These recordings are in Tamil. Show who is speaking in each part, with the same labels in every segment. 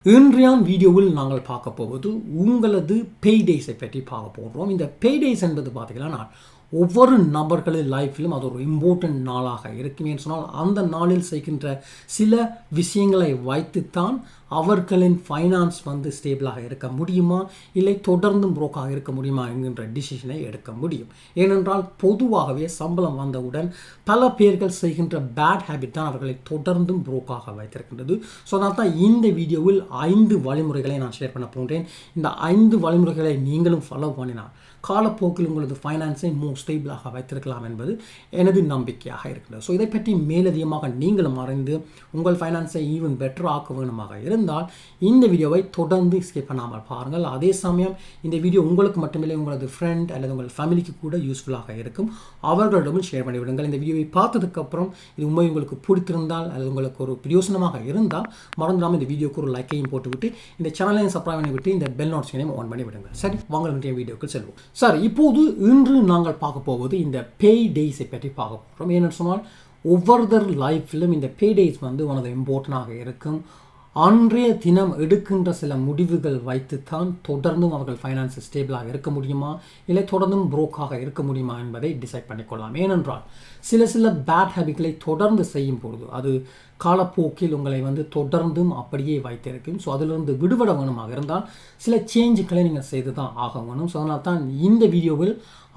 Speaker 1: இன்றைய வீடியோவில் நாங்கள் பார்க்க போவது உங்களது பேய்டேஸை பற்றி பார்க்க போகிறோம். இந்த பேய்டேஸ் என்பது பார்த்தீங்கன்னா ஒவ்வொரு நபர்களின் லைஃப்பிலும் அது ஒரு இம்பார்ட்டன்ட் நாளாக இருக்குமே சொன்னால் அந்த நாளில் செய்கின்ற சில விஷயங்களை வைத்துத்தான் அவர்களின் ஃபைனான்ஸ் ஸ்டேபிளாக இருக்க முடியுமா இல்லை தொடர்ந்தும் ப்ரோக்காக இருக்க முடியுமா என்கின்ற டிசிஷனை எடுக்க முடியும். ஏனென்றால் பொதுவாகவே சம்பளம் வந்தவுடன் பல பேர்கள் செய்கின்ற பேட் ஹேபிட் தான் அவர்களை தொடர்ந்தும் ப்ரோக்காக வைத்திருக்கின்றது. ஸோ அதனால் தான் இந்த வீடியோவில் 5 வழிமுறைகளை நான் ஷேர் பண்ண போன்றேன். இந்த 5 வழிமுறைகளை நீங்களும் ஃபாலோ பண்ணினால் காலப்போக்கில் உங்களது ஃபைனான்ஸை ஸ்டேபிளாக வைத்திருக்கலாம் என்பது எனது நம்பிக்கையாக இருக்கிறது. ஸோ இதை பற்றி மேலதிகமாக நீங்களும் அறிந்து உங்கள் ஃபைனான்ஸை ஈவன் பெட்டர் ஆக்க வேணுமாக இருந்தால் இந்த வீடியோவை தொடர்ந்து ஸ்கிப் பண்ணாமல் பாருங்கள். அதே சமயம் இந்த வீடியோ உங்களுக்கு மட்டுமில்லை உங்களது ஃப்ரெண்ட் அல்லது உங்கள் ஃபேமிலிக்கு கூட யூஸ்ஃபுல்லாக இருக்கும். அவர்களிடமும் ஷேர் பண்ணிவிடுங்கள். இந்த வீடியோவை பார்த்ததுக்கப்புறம் இது உண்மை உங்களுக்கு பிடித்திருந்தால் அல்லது உங்களுக்கு ஒரு பிரயோசனமாக இருந்தால் மறந்துடாமல் இந்த வீடியோக்கு ஒரு லைக்கையும் போட்டுவிட்டு இந்த சேனலையும் சப்ஸ்கிரைப் பண்ணி விட்டு இந்த பெல் நோட்டிஃபிகேஷனையும் ஆன் பண்ணி விடுங்கள். சரி, வாங்க இன்றைய வீடியோக்கு செல்வோம். சார், இப்போது இன்று நாங்கள் பார்க்க போவது இந்த பேய்டேஸை பற்றி பார்க்க போகிறோம். ஏன்னு சொன்னால் ஒவ்வொருத்தர் லைஃப்பிலும் இந்த பேய்டேஸ் ஒன் ஆஃப் த இம்பார்ட்டனாக இருக்கும். அன்றைய தினம் எடுக்கின்ற சில முடிவுகள் வைத்துத்தான் தொடர்ந்தும் அவர்கள் ஃபைனான்ஸ் ஸ்டேபிளாக இருக்க முடியுமா இல்லை தொடர்ந்தும் ப்ரோக்காக இருக்க முடியுமா என்பதை டிசைட் பண்ணிக்கொள்ளலாம். ஏனென்றால் சில பேட் ஹேபிட்களை தொடர்ந்து செய்யும் பொழுது அது காலப்போக்கில் உங்களை தொடர்ந்தும் அப்படியே வைத்திருக்கும். ஸோ அதிலிருந்து விடுபட வேணுமாக இருந்தால் சில சேஞ்சுகளை நீங்கள் செய்து தான் ஆக வேணும். ஸோ அதனால் தான் இந்த வீடியோவில்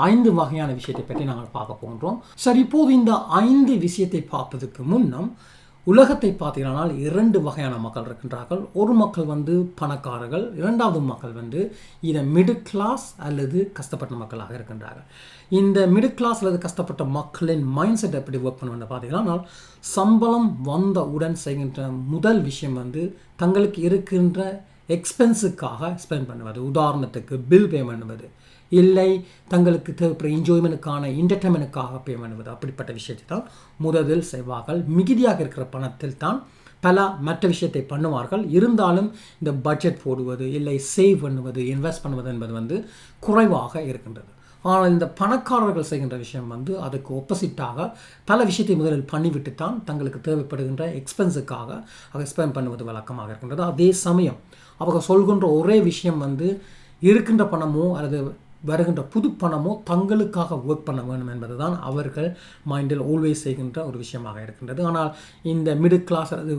Speaker 1: 5 வகையான விஷயத்தை பற்றி நாங்கள் பார்க்க போன்றோம். சரி, இப்போது இந்த 5 விஷயத்தை பார்ப்பதற்கு முன்னம் உலகத்தை பார்த்தீங்கன்னா 2 வகையான மக்கள் இருக்கின்றார்கள். ஒரு மக்கள் பணக்காரர்கள், இரண்டாவது மக்கள் இதை மிடில் கிளாஸ் அல்லது கஷ்டப்பட்ட மக்களாக இருக்கின்றார்கள். இந்த மிடில் கிளாஸ் அல்லது கஷ்டப்பட்ட மக்களின் மைண்ட் செட் எப்படி ஒர்க் பண்ணுவது பார்த்தீங்கன்னா சம்பளம் வந்தவுடன் செய்கின்ற முதல் விஷயம் தங்களுக்கு இருக்கின்ற எக்ஸ்பென்ஸுக்காக ஸ்பெண்ட் பண்ணுவது. உதாரணத்துக்கு பில் பே பண்ணுவது, இல்லை தங்களுக்கு தேவைப்படுற என்ஜாய்மெண்ட்டுக்கான என்டர்டைன்மெண்ட்டுக்காக பே பண்ணுவது. அப்படிப்பட்ட விஷயத்தை தான் முதலில் செய்வார்கள். மிகுதியாக இருக்கிற பணத்தில் தான் பல மற்ற விஷயத்தை பண்ணுவார்கள். இருந்தாலும் இந்த பட்ஜெட் போடுவது, இல்லை சேவ் பண்ணுவது, இன்வெஸ்ட் பண்ணுவது என்பது குறைவாக இருக்கின்றது. ஆனால் இந்த பணக்காரர்கள் செய்கின்ற விஷயம் அதுக்கு ஒப்போசிட்டாக பல விஷயத்தை முதலில் பண்ணிவிட்டு தான் தங்களுக்கு தேவைப்படுகின்ற எக்ஸ்பென்ஸுக்காக அதை ஸ்பெண்ட் பண்ணுவது வழக்கமாக இருக்கின்றது. அதே சமயம் அவங்க சொல்கின்ற ஒரே விஷயம் இருக்கின்ற பணமோ அல்லது வருகின்ற புது பணமோ தங்களுக்காக ஒர்க் பண்ண வேண்டும் என்பது தான் அவர்கள் மைண்டில் ஆல்வேஸ் செய்கின்ற ஒரு விஷயமாக இருக்கின்றது. ஆனால் இந்த மிடில் கிளாஸ் அல்லது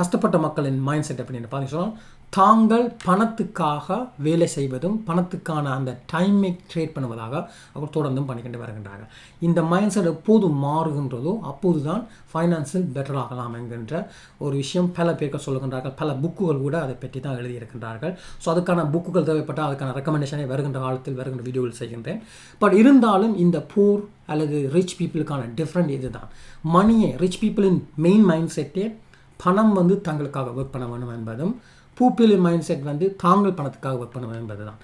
Speaker 1: கஷ்டப்பட்ட மக்களின் மைண்ட் செட் அப்படின்னு பார்த்தீங்கன்னா தாங்கள் பணத்துக்காக வேலை செய்வதும் பணத்துக்கான அந்த டைமை ட்ரேட் பண்ணுவதாக அவர் தொடர்ந்தும் பண்ணிக்கிட்டு வருகின்றார்கள். இந்த மைண்ட் செட் எப்போது மாறுகின்றதோ அப்போது தான் ஃபைனான்ஸில் பெட்டர் ஆகலாம் என்கின்ற ஒரு விஷயம் பல பேர்கள் சொல்லுகின்றார்கள். பல புக்குகள் கூட அதை பற்றி தான் எழுதியிருக்கின்றார்கள். ஸோ அதுக்கான புக்குகள் தேவைப்பட்டால் அதுக்கான ரெக்கமெண்டேஷனை வருகின்ற காலத்தில் வருகின்ற வீடியோவில் செய்கின்றேன். பட் இருந்தாலும் இந்த பூர் அல்லது ரிச் பீப்புளுக்கான டிஃப்ரெண்ட் இது தான். மணியை ரிச் பீப்புளின் மெயின் மைண்ட் செட்டே பணம் தங்களுக்காக ஒர்க் பண்ண வேண்டும் என்பதும், பூப்பிளின் மைண்ட் செட் தாங்கள் பணத்துக்காக ஒர்க் பண்ண என்பது தான்.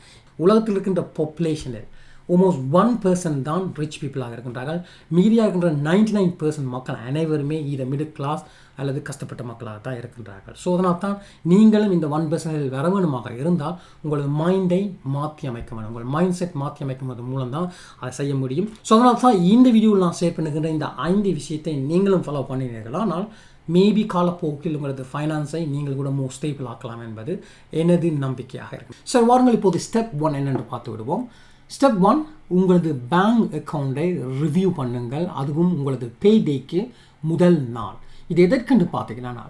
Speaker 1: உலகத்தில் இருக்கின்ற பாப்புலேஷனில் ஆல்மோஸ்ட் 1% தான் ரிச் பீப்புளாக இருக்கின்றார்கள். மீதியாக இருக்கின்ற 99% மக்கள் அனைவருமே இதை மிடில் கிளாஸ் அல்லது கஷ்டப்பட்ட மக்களாக தான் இருக்கின்றார்கள். ஸோ அதனால் தான் நீங்களும் இந்த 1% வர வேணுமாக இருந்தால் உங்களது மைண்டை மாற்றி அமைக்க வேண்டும். உங்கள் மைண்ட் செட் மாற்றி அமைக்கும்போது மூலம் தான் அதை செய்ய முடியும். ஸோ அதனால் தான் இந்த வீடியோவில் நான் ஷேர் பண்ணுகின்ற இந்த 5 விஷயத்தை நீங்களும் ஃபாலோ பண்ணினீர்கள். ஆனால் மேபி காலப்போக்கில் உங்களது ஃபைனான்ஸை நீங்கள் கூட ஸ்டேபிள் ஆக்கலாம் என்பது எனது நம்பிக்கையாக இருக்கும். சார், வாருங்கள் இப்போது ஸ்டெப் 1 என்னென்று பார்த்து விடுவோம். ஸ்டெப் 1, உங்களது பேங்க் அக்கௌண்ட்டை ரிவ்யூ பண்ணுங்கள். அதுவும் உங்களது பேடேக்கு முதல் நாள். இது எதற்கென்று பார்த்தீங்கன்னா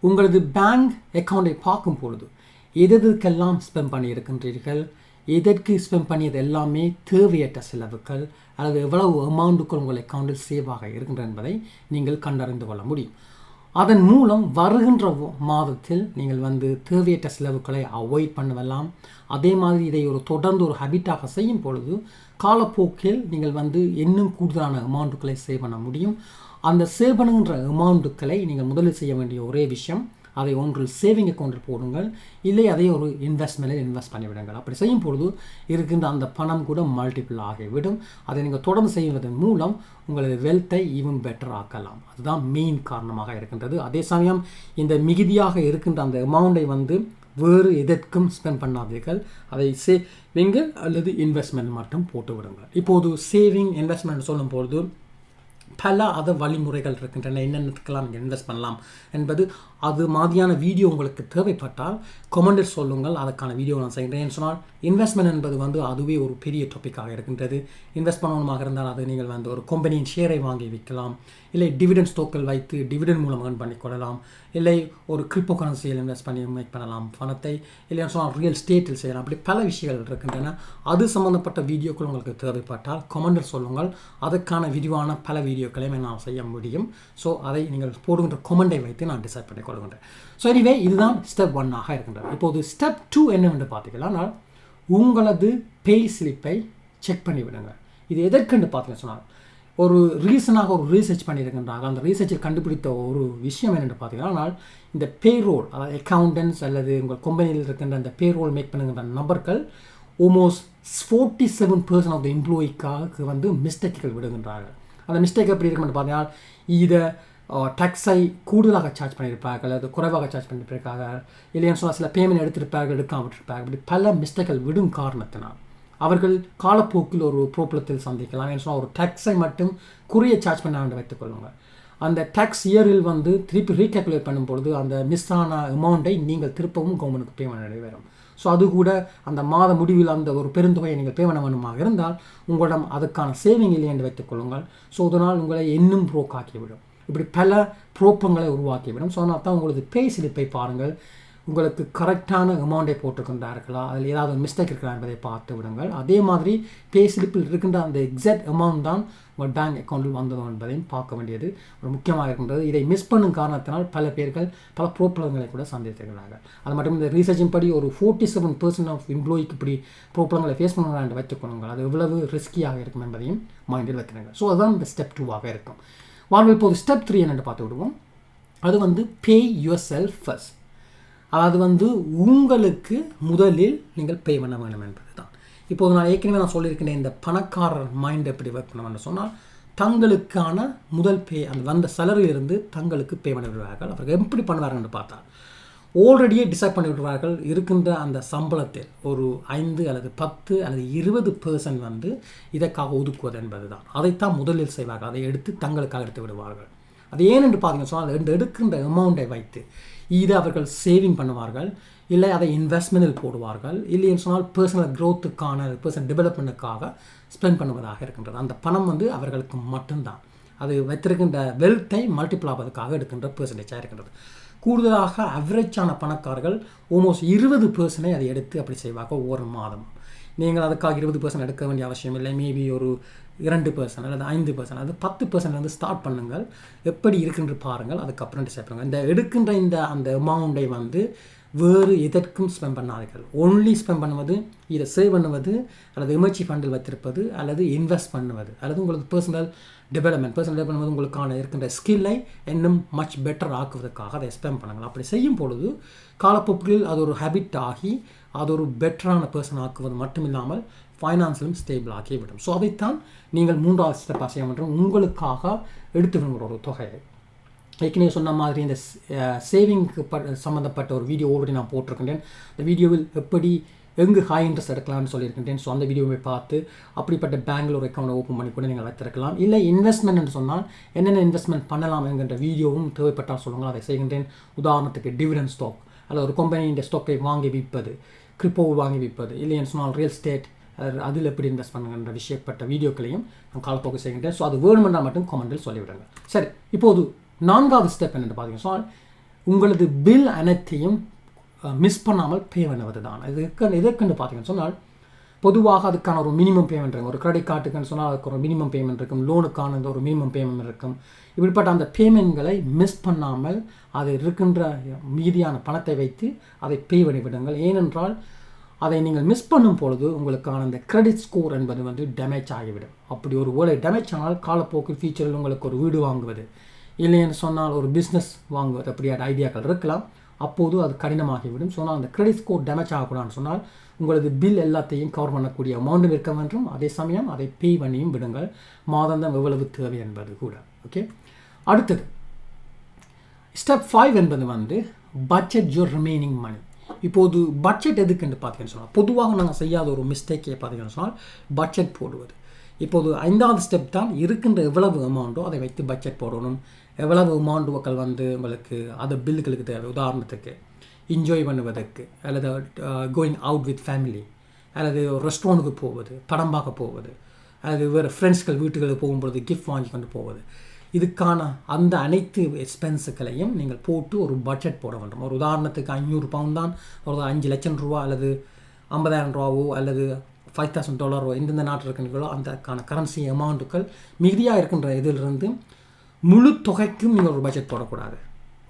Speaker 1: உங்களது பேங்க் அக்கௌண்ட்டை பார்க்கும் பொழுது எதற்கெல்லாம் ஸ்பெண்ட் பண்ணியிருக்கின்றீர்கள், எதற்கு ஸ்பெண்ட் பண்ணியது எல்லாமே தேவையற்ற செலவுகள் அல்லது எவ்வளவு அமௌண்ட்டுகள் உங்கள் அக்கௌண்ட்டில் சேவ் ஆக இருக்கின்றன என்பதை நீங்கள் கண்டறிந்து கொள்ள முடியும். அதன் மூலம் வருகின்ற மாதத்தில் நீங்கள் தேவையற்ற செலவுகளை அவாய்ட் பண்ணலாம். அதே மாதிரி இதை தொடர்ந்து ஒரு ஹேபிட்டாக செய்யும் பொழுது காலப்போக்கில் நீங்கள் இன்னும் கூடுதலான அமௌண்ட்டுகளை சேவ் பண்ண முடியும். அந்த சேவ் பண்ணுகின்ற அமௌண்ட்டுகளை நீங்கள் முதலில் செய்ய வேண்டிய ஒரே விஷயம், அதை ஒன்று சேவிங் அக்கௌண்ட்டில் போடுங்கள், இல்லை அதை ஒரு இன்வெஸ்ட்மெண்ட்டில் இன்வெஸ்ட் பண்ணிவிடுங்கள். அப்படி செய்யும் பொழுது இருக்கின்ற அந்த பணம் கூட மல்டிபிள் ஆகிவிடும். அதை நீங்கள் தொடர்ந்து செய்வதன் மூலம் உங்களது வெல்த்தை ஈவன் பெட்டர் ஆக்கலாம். அதுதான் மெயின் காரணமாக இருக்கின்றது. அதே சமயம் இந்த மிகுதியாக இருக்கின்ற அந்த அமௌண்ட்டை வேறு எதற்கும் ஸ்பெண்ட் பண்ணாதீர்கள். அதை சேவிங் அல்லது இன்வெஸ்ட்மெண்ட் மட்டும் போட்டு விடுங்கள். இப்போது சேவிங் இன்வெஸ்ட்மெண்ட் சொல்லும் பொழுது பல வழிமுறைகள் இருக்கின்றன. என்னென்னத்துக்கெல்லாம் நீங்கள் இன்வெஸ்ட் பண்ணலாம் என்பது அது மாதிரியான வீடியோ உங்களுக்கு தேவைப்பட்டால் கமெண்டில் சொல்லுங்கள். அதுக்கான வீடியோ நான் செய்கிறேன். சொன்னால் இன்வெஸ்ட்மெண்ட் என்பது அதுவே ஒரு பெரிய டாப்பிக்காக இருக்கின்றது. இன்வெஸ்ட் பண்ணணுமாக இருந்தால் அது நீங்கள் ஒரு கம்பெனியின் ஷேரை வாங்கி விற்கலாம், இல்லை டிவிடெண்ட் ஸ்டாக்கள் வைத்து டிவிடெண்ட் மூலம் ஏர்ன் பண்ணிக்கொள்ளலாம், இல்லை ஒரு கிரிப்டோ கரன்சியில் இன்வெஸ்ட் பண்ணி மேக் பண்ணலாம் பணத்தை, இல்லைன்னு சொன்னால் ரியல் ஸ்டேட்டில் செய்யலாம். அப்படி பல விஷயங்கள் இருக்கின்றன. அது சம்மந்தப்பட்ட வீடியோக்கள் உங்களுக்கு தேவைப்பட்டால் கமெண்டில் சொல்லுங்கள். அதுக்கான விரிவான பல வீடியோக்களையும் நான் செய்ய முடியும். ஸோ அதை நீங்கள் போடுகின்ற கமெண்டை வைத்து நான் டிசைட் பண்ணி கொடுக்கின்றேன். ஸோ எனிவே இதுதான் ஸ்டெப் 1 இருக்கின்றது. இப்போது ஸ்டெப் 2 என்னவென்று பார்த்தீங்கன்னா, உங்களது பே ஸ்லிப்பை செக் பண்ணி விடுங்க. இது எதற்கென்று பார்த்தீங்கன்னு சொன்னால், ஒரு ரீசனாக ஒரு ரீசர்ச் பண்ணியிருக்கின்றார்கள். அந்த ரீசர்ச்சில் கண்டுபிடித்த ஒரு விஷயம் என்னென்று பார்த்தீங்கன்னா, இந்த பேரோல், அதாவது அக்கௌண்டன்ஸ் அல்லது உங்கள் கம்பெனியில் இருக்கின்ற அந்த பேரோல் மேக் பண்ணுகின்ற நபர்கள் ஆல்மோஸ்ட் 47% ஆஃப் த எம்ப்ளாயிக்காக மிஸ்டேக்குகள் விடுகின்றார்கள். அந்த மிஸ்டேக் எப்படி இருக்குன்னு பார்த்தீங்கன்னா, இதை டேக்ஸை கூடுதலாக சார்ஜ் பண்ணியிருப்பார்கள், அது குறைவாக சார்ஜ் பண்ணியிருப்பாங்க, இல்லைன்னு சொன்னால் சில பேமெண்ட் எடுத்திருப்பார்கள், எடுக்காமல் விட்டுருப்பார்கள். இப்படி பல மிஸ்டேக்கள் விடும் காரணத்தினால் அவர்கள் காலப்போக்கில் ஒரு ப்ராப்ளத்தில் சந்திக்கலாம். ஏன்னு சொன்னால் ஒரு டேக்ஸை மட்டும் குறைய சார்ஜ் பண்ண வேண்டும் வைத்துக்கொள்ளுங்கள். அந்த டேக்ஸ் இயரில் திருப்பி ரீகேல்குலேட் பண்ணும்பொழுது அந்த மிஸ் ஆன அமௌண்ட்டை நீங்கள் திருப்பவும் கவர்மெண்ட்டுக்கு பேமெண்ட் நடைபெறும். ஸோ அது கூட அந்த மாத முடிவில் அந்த ஒரு பெருந்தொகையை நீங்கள் பே பண்ண வேண்டுமாக இருந்தால் உங்களிடம் அதுக்கான சேவிங் இல்லை என்று வைத்துக்கொள்ளுங்கள். ஸோ அதனால் உங்களை இன்னும் ப்ரோக் ஆக்கிவிடும். இப்படி பல ப்ரோப்பங்களை உருவாக்கிவிடும். ஸோ அதனால் தான் உங்களது பே ஸ்லிப்பை பாருங்கள். உங்களுக்கு கரெக்டான அமௌண்ட்டை போட்டுக்கின்றார்களா, அதில் ஏதாவது மிஸ்டேக் இருக்கிறா என்பதை பார்த்து விடுங்கள். அதே மாதிரி பே ஸ்லிப்பில் இருக்கின்ற அந்த எக்ஸாக்ட் அமௌண்ட் தான் உங்கள் பேங்க் அக்கௌண்ட்டில் வந்ததோ என்பதையும் பார்க்க வேண்டியது ஒரு முக்கியமாக இருக்கின்றது. இதை மிஸ் பண்ணும் காரணத்தினால் பல பேர்கள் பல ப்ராப்ளங்களை கூட சந்தித்திருக்கிறார்கள். அது மட்டும் இந்த ரீசர்ச்சின் படி ஒரு 47% ஆஃப் எம்ப்ளாய்க்கு இப்படி ப்ராப்ளங்களை ஃபேஸ் பண்ணுறாங்க என்று வைத்துக்கொள்ளுங்கள். அது எவ்வளவு ரிஸ்கியாக இருக்கும் என்பதையும் மைண்டில் வைக்கிறாங்க. ஸோ அதுதான் இந்த ஸ்டெப் 2 இருக்கும். வாங்க இப்போது ஸ்டெப் 3 என்னென்று பார்த்து விடுவோம். அது பே யுவர் செல்ஃப் ஃபர்ஸ்ட். அதாவது உங்களுக்கு முதலில் நீங்கள் பே பண்ண வேண்டும் என்பது தான். இப்போது நான் ஏற்கனவே சொல்லியிருக்கிறேன், இந்த பணக்காரர் மைண்ட் எப்படி ஒர்க் பண்ணணும்னு சொன்னால், தங்களுக்கான முதல் பே அந்த வந்த சேலரியிலிருந்து தங்களுக்கு பே பண்ணி விடுவார்கள். அவர்கள் எப்படி பண்ணுவார்கள் பார்த்தா, ஆல்ரெடியே டிசைட் பண்ணி விடுவார்கள். இருக்கின்ற அந்த சம்பளத்தில் ஒரு 5 அல்லது 10 அல்லது 20% இதற்காக ஒதுக்குவது என்பது தான். அதைத்தான் முதலில் செய்வார்கள். அதை எடுத்து தங்களுக்காக எடுத்து விடுவார்கள். அது ஏன் என்று பார்த்தீங்கன்னு சொன்னால், எடுக்கின்ற அமௌண்ட்டை வைத்து இதை அவர்கள் சேவிங் பண்ணுவார்கள், இல்லை அதை இன்வெஸ்ட்மெண்டில் போடுவார்கள், இல்லைன்னு சொன்னால் பர்சனல் க்ரோத்துக்கான பர்சனல் டெவலப்மெண்ட்டுக்காக ஸ்பெண்ட் பண்ணுவதாக இருக்கின்றது. அந்த பணம் அவர்களுக்கு மட்டும்தான். அது வைத்திருக்கின்ற வெல்த்தை மல்டிபிள் ஆவதற்காக எடுக்கின்ற பெர்சன்டேஜாக இருக்கின்றது. கூடுதலாக அவரேஜான பணக்காரர்கள் ஆல்மோஸ்ட் 20% அதை எடுத்து அப்படி செய்வாங்க ஒவ்வொரு மாதம். நீங்கள் அதுக்காக 20% எடுக்க வேண்டிய அவசியம் இல்லை. மேபி ஒரு 2% அல்லது 5% அல்லது 10% ஸ்டார்ட் பண்ணுங்கள். எப்படி இருக்குன்னு பாருங்கள், அதுக்கப்புறம் டிசைட் பண்ணுங்கள். இந்த எடுக்கின்ற அந்த அமௌண்ட்டை வேறு எதற்கும் ஸ்பெண்ட் பண்ணாதீர்கள். ஒன்லி ஸ்பெண்ட் பண்ணுவது, இதை சேவ் பண்ணுவது, அல்லது எமர்ஜென்சி ஃபண்டில் வைத்திருப்பது, அல்லது இன்வெஸ்ட் பண்ணுவது, அல்லது உங்களுக்கு பர்சனல் டெவலப்மெண்ட் உங்களுக்கான இருக்கின்ற ஸ்கில்லை இன்னும் மச் பெட்டர் ஆக்குவதற்காக அதை ஸ்பெண்ட் பண்ணுங்கள். அப்படி செய்யும் பொழுது காலப்போக்கில் அது ஒரு ஹேபிட் ஆகி அது ஒரு பெட்டரான பர்சன் ஆக்குவது மட்டும் இல்லாமல் ஃபைனான்ஸிலும் ஸ்டேபிள் ஆக்கிவிடும். ஸோ அதைத்தான் நீங்கள் 3வது ஸ்டெப்பாக செய்ய வேண்டும். உங்களுக்காக எடுத்து விடுங்கிற ஒரு தொகையை ஏற்கனவே சொன்ன மாதிரி இந்த சேவிங்க்கு சம்மந்தப்பட்ட ஒரு வீடியோ ஆல்ரெடி நான் போட்டிருக்கின்றேன். இந்த வீடியோவில் எப்படி எங்கு ஹை இன்ட்ரெஸ்ட் எடுக்கலாம்னு சொல்லியிருக்கின்றேன். ஸோ அந்த வீடியோவை பார்த்து அப்படிப்பட்ட பேங்கில் ஒரு அக்கௌண்ட் ஓப்பன் பண்ணி கூட நீங்கள் வைத்திருக்கலாம். இல்லை இன்வெஸ்ட்மெண்ட் என்று சொன்னால் என்னென்ன இன்வெஸ்ட்மெண்ட் பண்ணலாம் என்கின்ற வீடியோவும் தேவைப்பட்டால் சொல்லுங்கள், அதை செய்கின்றேன். உதாரணத்துக்கு டிவிடெண்ட் ஸ்டாக், அல்லது ஒரு கம்பெனியின் ஸ்டாக்கை வாங்கி விற்பது, கிரிப்டோ வாங்கி விற்பது, இல்லைன்னு சொன்னால் ரியல் எஸ்டேட், அதில் எப்படி இன்வெஸ்ட் பண்ணுங்கிற விஷயப்பட்ட வீடியோக்களையும் நான் காலப்போக்கு செய்கின்றேன். ஸோ அது வேணுமென்றால் மட்டும் கமெண்டில் சொல்லிவிடுங்க. சரி, இப்போது 4வது ஸ்டெப் என்னென்னு பார்த்தீங்கன்னா சொன்னால், உங்களது பில் அனைத்தையும் மிஸ் பண்ணாமல் பே பண்ணுவது தான். எதற்கென்று பார்த்தீங்கன்னு சொன்னால், பொதுவாக அதுக்கான ஒரு மினிமம் பேமெண்ட் இருக்கும். ஒரு கிரெடிட் கார்டுக்குன்னு சொன்னால் அதுக்கு ஒரு மினிமம் பேமெண்ட் இருக்கும், லோனுக்கான ஒரு மினிமம் பேமெண்ட் இருக்கும். இப்படிப்பட்ட அந்த பேமெண்ட்களை மிஸ் பண்ணாமல் அது இருக்கின்ற மீதியான பணத்தை வைத்து அதை பே பண்ணிவிடுங்கள். ஏனென்றால் அதை நீங்கள் மிஸ் பண்ணும் பொழுது உங்களுக்கான அந்த கிரெடிட் ஸ்கோர் என்பது டேமேஜ் ஆகிவிடும். அப்படி ஒரு வேளை டேமேஜ் ஆனால் காலப்போக்கில் ஃபியூச்சரில் உங்களுக்கு ஒரு வீடு வாங்குவது, இல்லைன்னு சொன்னால் ஒரு பிஸ்னஸ் வாங்குவது, அப்படியான ஐடியாக்கள் இருக்கலாம். அப்போது அது கடினமாகிவிடும். சொன்னால் அந்த கிரெடிட் ஸ்கோர் டேமேஜ் ஆகக்கூடாதுன்னு சொன்னால் உங்களது பில் எல்லாத்தையும் கவர் பண்ணக்கூடிய அமௌண்ட்டும் இருக்க வேண்டும். அதே சமயம் அதை பே பண்ணியும் விடுங்கள். மாதம் எவ்வளவு தேவை என்பது கூட. ஓகே, அடுத்தது ஸ்டெப் 5 என்பது பட்ஜெட் யுவர் ரிமைனிங் மணி. இப்போது பட்ஜெட் எதுக்குன்னு பார்த்தீங்கன்னு சொன்னால், பொதுவாக நாங்கள் செய்யாத ஒரு மிஸ்டேக்கே பார்த்தீங்கன்னு சொன்னால் பட்ஜெட் போடுவது. இப்போது 5வது ஸ்டெப் தான் இருக்கின்ற எவ்வளவு அமௌண்ட்டோ அதை வைத்து பட்ஜெட் போடணும். எவ்வளவு அமௌண்ட்டுகள் உங்களுக்கு அது பில்லுகளுக்கு தேவை. உதாரணத்துக்கு என்ஜாய் பண்ணுவதற்கு, அல்லது கோயிங் அவுட் வித் ஃபேமிலி, அல்லது ரெஸ்டாரண்ட்டுக்கு போவது, படம் பார்க்க போவது, அல்லது வேறு ஃப்ரெண்ட்ஸ்கள் வீட்டுகளுக்கு போகும்பொழுது கிஃப்ட் வாங்கி கொண்டு போவது, இதுக்கான அந்த அனைத்து எக்ஸ்பென்ஸுகளையும் நீங்கள் போட்டு ஒரு பட்ஜெட் போட வேண்டும். ஒரு உதாரணத்துக்கு 500 பவுண்ட் தான், ஒரு 5 லட்சம் ரூபா அல்லது 50,000 ரூபாவோ அல்லது $5,000 எந்தெந்த நாட்டில் இருக்கின்றீங்களோ அந்தக்கான கரன்சி அமௌண்ட்டுகள் மிகுதியாக இருக்கின்ற இதிலிருந்து முழு தொகைக்கும் நீங்கள் ஒரு பட்ஜெட் போடக்கூடாது.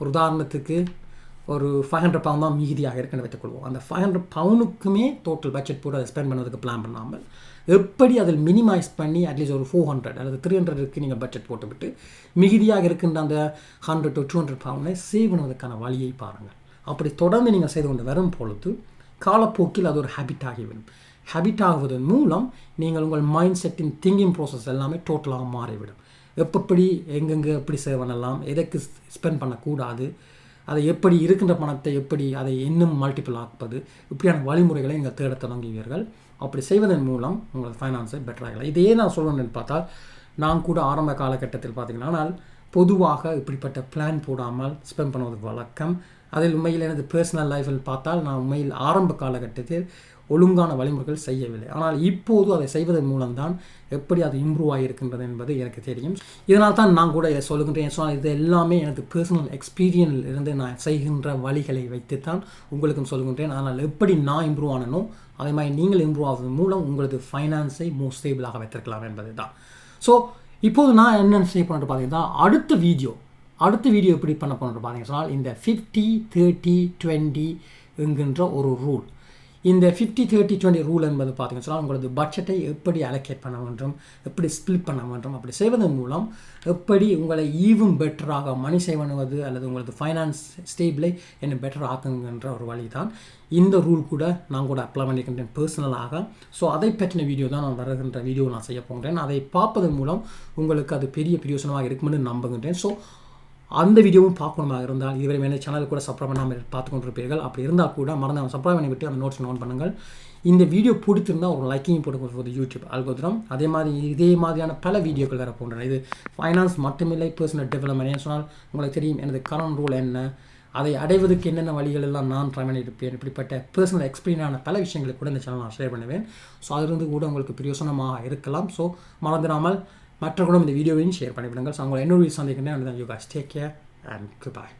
Speaker 1: ஒரு உதாரணத்துக்கு ஒரு 500 பவுண்ட் தான் மீதியாக இருக்குன்னு வைத்துக்கொள்வோம். அந்த 500 பவுனுக்குமே டோட்டல் பட்ஜெட் போட்டு அதை ஸ்பெண்ட் பண்ணுறதுக்கு பிளான் பண்ணாமல் எப்படி அதில் மினிமைஸ் பண்ணி அட்லீஸ்ட் ஒரு 400 அல்லது 300க்கு நீங்கள் பட்ஜெட் போட்டுவிட்டு மிகுதியாக இருக்கின்ற அந்த 100 to 200 பவுண்டை சேவ் பண்ணுவதற்கான வழியை பாருங்கள். அப்படி தொடர்ந்து நீங்கள் செய்து கொண்டு வரும் பொழுது காலப்போக்கில் அது ஒரு ஹேபிட் ஆகிவிடும். ஹேபிட் ஆகுவதன் மூலம் நீங்கள் உங்கள் மைண்ட் செட்டின் திங்கிங் ப்ராசஸ் எல்லாமே டோட்டலாக மாறிவிடும். எப்படி எங்கெங்கே எப்படி சேவ் பண்ணலாம், எதற்கு ஸ்பெண்ட் பண்ணக்கூடாது, அதை எப்படி இருக்கின்ற பணத்தை எப்படி அதை இன்னும் மல்டிபிள் ஆக்குவது, இப்படியான வழிமுறைகளை நீங்கள் தேட தொடங்குவீர்கள். அப்படி செய்வதன் மூலம் உங்கள் ஃபைனான்ஸை பெட்டராகலாம். இதையே நான் சொல்லணும்னு பார்த்தால் நான் கூட ஆரம்ப காலகட்டத்தில் பார்த்தீங்கன்னா ஆனால் பொதுவாக இப்படிப்பட்ட பிளான் போடாமல் ஸ்பெண்ட் பண்ணுவதற்கு வழக்கம். அதில் உண்மையில் எனது பர்சனல் லைஃப்பில் பார்த்தால் நான் உண்மையில் ஆரம்ப காலகட்டத்தில் ஒழுங்கான வழிமுறைகள் செய்யவில்லை. ஆனால் இப்போது அதை செய்வதன் மூலம்தான் எப்படி அது இம்ப்ரூவ் ஆகியிருக்கின்றது என்பது எனக்கு தெரியும். இதனால் தான் நான் கூட இதை சொல்லுகின்றேன். சொன்னால் இது எல்லாமே எனது பர்சனல் எக்ஸ்பீரியன்ஸில் இருந்து நான் செய்கின்ற வழிகளை வைத்து தான் உங்களுக்கும் சொல்லுகின்றேன். ஆனால் எப்படி நான் இம்ப்ரூவ் ஆனனோ அதே மாதிரி நீங்கள் இம்ப்ரூவ் ஆவதன் மூலம் உங்களது ஃபைனான்ஸை மோர் ஸ்டேபிளாக வைத்திருக்கலாம் என்பது தான். ஸோ இப்போது நான் என்ன செய்ய பண்ணுறது பார்த்தீங்கன்னா அடுத்த வீடியோ எப்படி பண்ண போகிறது பார்த்தீங்கன்னா சொன்னால் இந்த 50-30-20 என்கின்ற ஒரு ரூல். இந்த 50-30-20 ரூல் என்பது பார்த்தீங்கன்னா சொன்னால் உங்களது பட்ஜெட்டை எப்படி அலோகேட் பண்ண வேண்டும், எப்படி ஸ்பிளிட் பண்ண வேண்டும், அப்படி செய்வதன் மூலம் எப்படி உங்களை ஈவும் பெட்டராக மணி சேவ் பண்ணுவது அல்லது உங்களது ஃபைனான்ஸ் ஸ்டேபிளை என்ன பெட்டர் ஆக்குங்கிற ஒரு வழி தான் இந்த ரூல். கூட நான் கூட அப்ளை பண்ணிக்கின்றேன் பர்சனலாக. ஸோ அதை பற்றின வீடியோ தான் நான் வருகின்ற வீடியோ நான் செய்ய போகிறேன். அதை பார்ப்பதன் மூலம் உங்களுக்கு அது பெரிய பிரயோசனமாக இருக்குமென்னு நம்புகின்றேன். ஸோ அந்த வீடியோவும் பார்க்கணுமாக இருந்தால் இதுவரை என்ன சேனல் கூட சப்ஸ்கிரைப் பண்ணாமல் பார்த்து கொண்டிருப்பீர்கள். அப்படி இருந்தால் கூட மறந்து சப்ஸ்கிரைப் பண்ணி விட்டு அந்த நோட்ஸ் ஆன் பண்ணுங்கள். இந்த வீடியோ பிடித்திருந்தால் ஒரு லைக்கிங் போட்டு யூடியூப் அல்கோரிதம். அதே மாதிரியான பல வீடியோக்கள் வேறு போன்றன. இது ஃபைனான்ஸ் மட்டுமில்லை, பர்சனல் டெவலப்மெண்ட். ஏன்னு சொன்னால் உங்களுக்கு தெரியும் எனது கரண்ட் ரூல் என்ன, அதை அடைவதற்கு என்னென்ன வழிகள் எல்லாம் நான் ட்ரை பண்ணியிருப்பேன். இப்படிப்பட்ட பர்சனல் எக்ஸ்பீரியனான பல விஷயங்களை கூட இந்த சேனல் நான் ஷேர் பண்ணுவேன். ஸோ அதிலிருந்து கூட உங்களுக்கு பிரயோசனமாக இருக்கலாம். ஸோ மறந்துடாமல் மற்றவர்களும் இந்த வீடியோவையும் ஷேர் பண்ணிவிடுங்கள். ஸோ உங்களை இன்னொரு சந்திக்கின்றேன். You guys take care and goodbye.